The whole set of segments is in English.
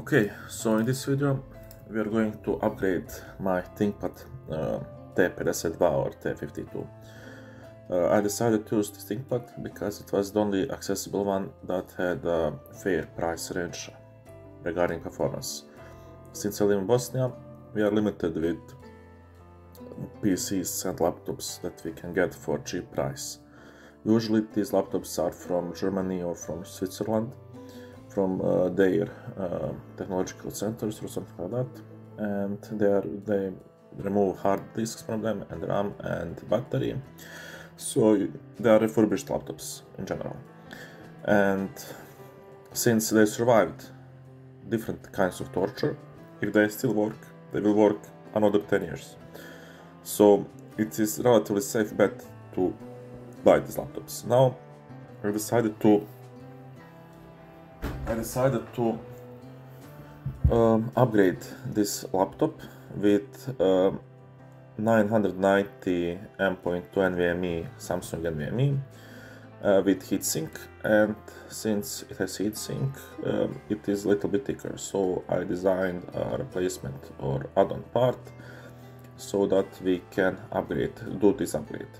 Okay, so in this video we are going to upgrade my ThinkPad T52 or T52. I decided to use this ThinkPad because it was the only accessible one that had a fair price range regarding performance. Since I live in Bosnia, we are limited with PCs and laptops that we can get for cheap price. Usually these laptops are from Germany or from Switzerland, from their technological centers or something like that, and they remove hard disks from them and RAM and battery, so they are refurbished laptops in general. And since they survived different kinds of torture, if they still work, they will work another 10 years. So it is relatively safe bet to buy these laptops. Now I decided to upgrade this laptop with 990 m.2 nvme Samsung nvme with heatsink, and since it has heatsink, it is a little bit thicker, so I designed a replacement or add-on part so that we can do this upgrade.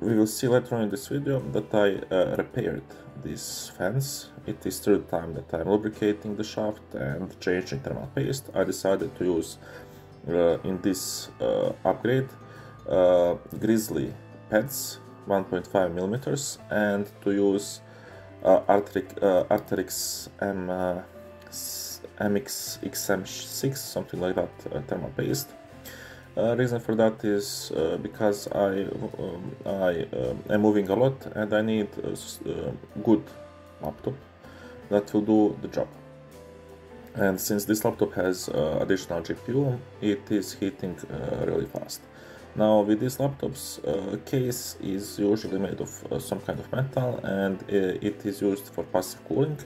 We will see later on in this video that I repaired these fans. It is third time that I'm lubricating the shaft and changing thermal paste. I decided to use in this upgrade grizzly pads 1.5 millimeters and to use Arc'teryx MX-XM6, something like that, thermal paste. Reason for that is because I am moving a lot and I need a good laptop that will do the job. And since this laptop has additional GPU, it is heating really fast. Now with these laptops, case is usually made of some kind of metal, and it is used for passive cooling.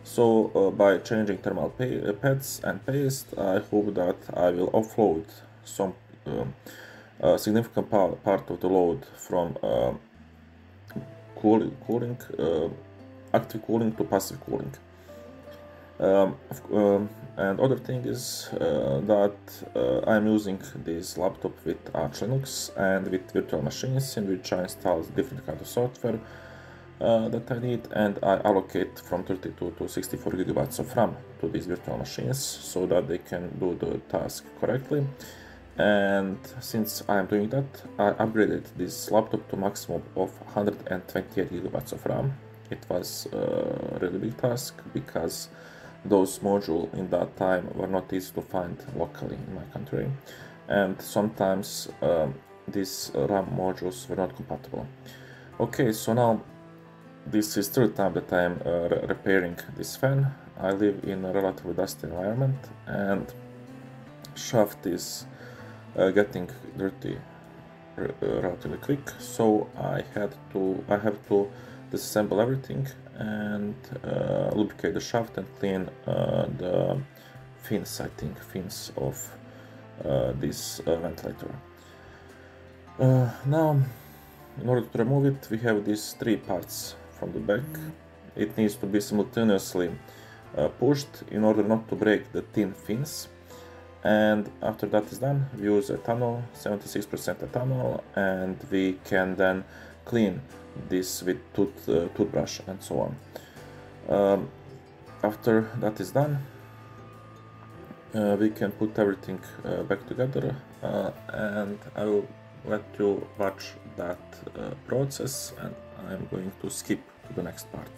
So by changing thermal pads and paste, I hope that I will offload some significant part of the load from active cooling to passive cooling. And other thing is that I'm using this laptop with Arch Linux and with virtual machines, in which I install different kind of software that I need, and I allocate from 32 to 64 gigabytes of RAM to these virtual machines so that they can do the task correctly. And since I am doing that, I upgraded this laptop to maximum of 128 gigabytes of RAM. It was a really big task because those modules in that time were not easy to find locally in my country, and sometimes these RAM modules were not compatible. Okay, so now this is third time that I am repairing this fan. I live in a relatively dusty environment and shaft is getting dirty relatively quick, so I have to disassemble everything and lubricate the shaft and clean the fins, I think fins of this ventilator. Now, in order to remove it, we have these three parts from the back. It needs to be simultaneously pushed in order not to break the thin fins. And after that is done, we use ethanol, 76% ethanol, and we can then clean this with toothbrush and so on. After that is done, we can put everything back together, and I will let you watch that process, and I'm going to skip to the next part.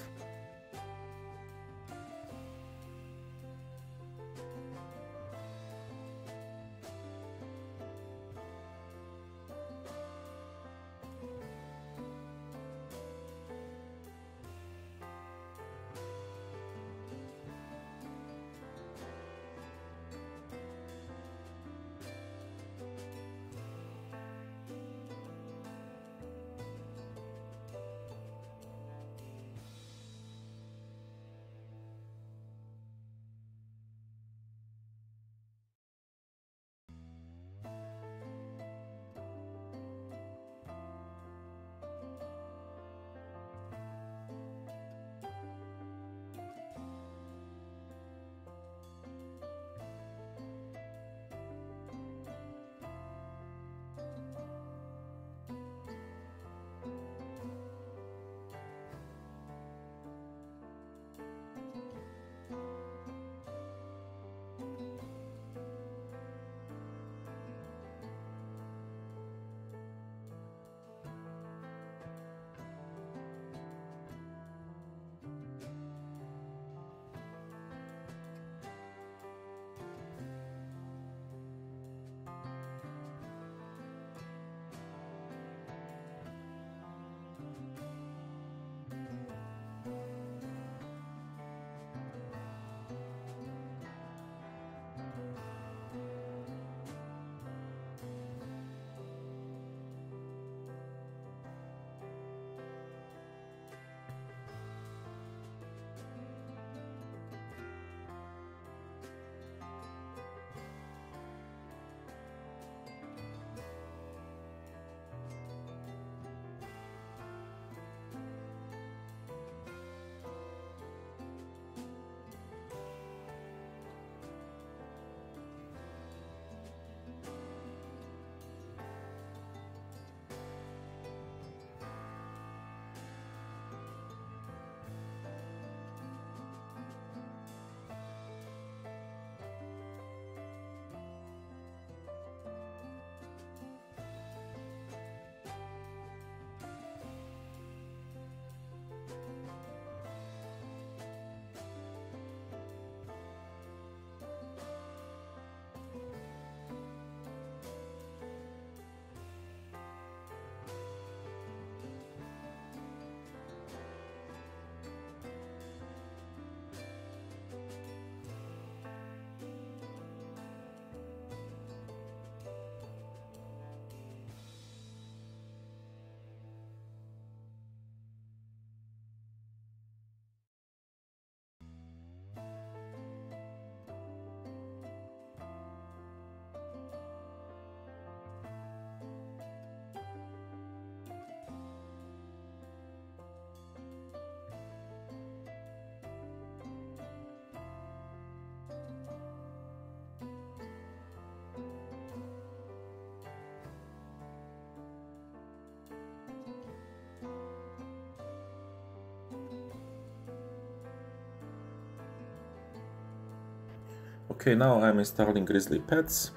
Okay, now I'm installing Grizzly pads.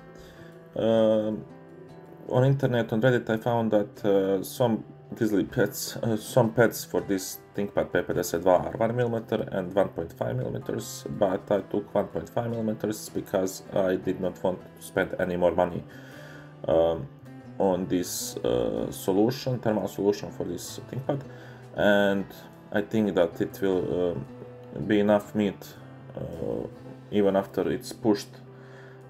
On internet, on Reddit, I found that some Grizzly pads, some pads for this ThinkPad P52 are 1mm and 1.5mm, but I took 1.5mm because I did not want to spend any more money on this solution, thermal solution for this ThinkPad, and I think that it will be enough meat even after it's pushed.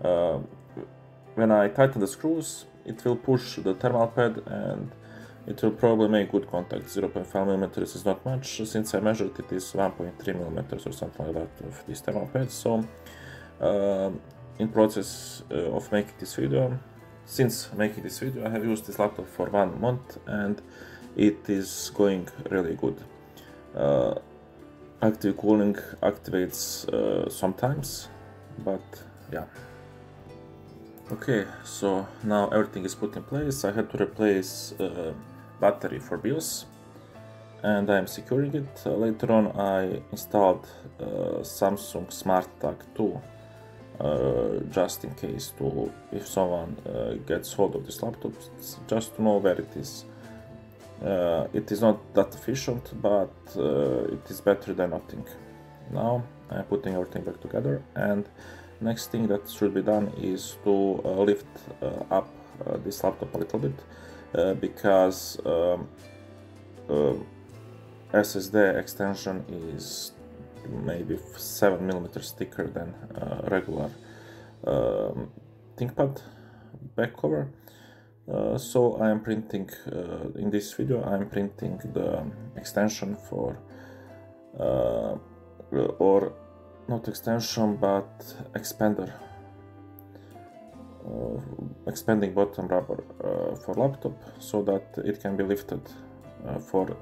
When I tighten the screws, it will push the thermal pad and it will probably make good contact. 0.5mm is not much, since I measured it is 1.3mm or something like that of this thermal pad. So in process of making this video, I have used this laptop for 1 month and it is going really good. Active cooling activates sometimes, but yeah. Okay, so now everything is put in place. I had to replace battery for BIOS and I am securing it. Later on I installed Samsung SmartTag 2 just in case, if someone gets hold of this laptop, just to know where it is. It is not that efficient, but it is better than nothing. Now I'm putting everything back together, and next thing that should be done is to lift up this laptop a little bit, because SSD extension is maybe 7mm thicker than regular ThinkPad back cover. So I am printing, in this video I am printing the extension for, or not extension but expander, expanding bottom rubber for laptop, so that it can be lifted for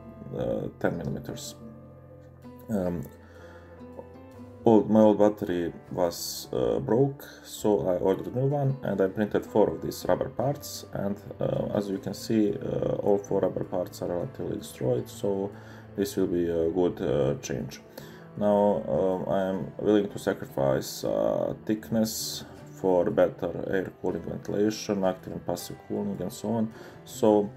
10mm. My old battery was broke, so I ordered a new one and I printed 4 of these rubber parts, and as you can see, all 4 rubber parts are relatively destroyed, so this will be a good change. Now I am willing to sacrifice thickness for better air cooling, ventilation, active and passive cooling and so on, so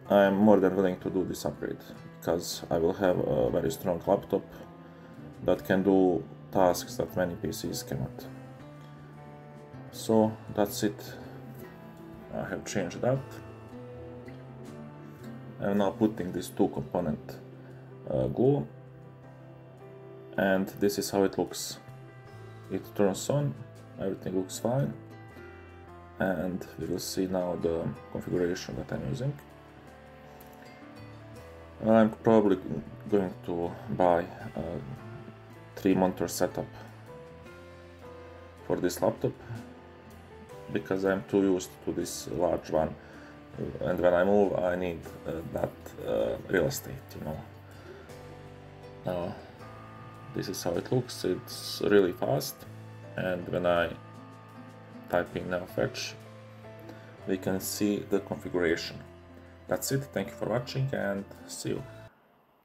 I am more than willing to do this upgrade, because I will have a very strong laptop that can do tasks that many PCs cannot. So that's it. I have changed that. I'm now putting this 2-component glue, and this is how it looks. It turns on, everything looks fine, and we will see now the configuration that I'm using. I'm probably going to buy 3-monitor setup for this laptop, because I'm too used to this large one, and when I move I need that real estate, you know. Now this is how it looks. It's really fast, and when I type in now fetch, we can see the configuration. That's it, thank you for watching and see you.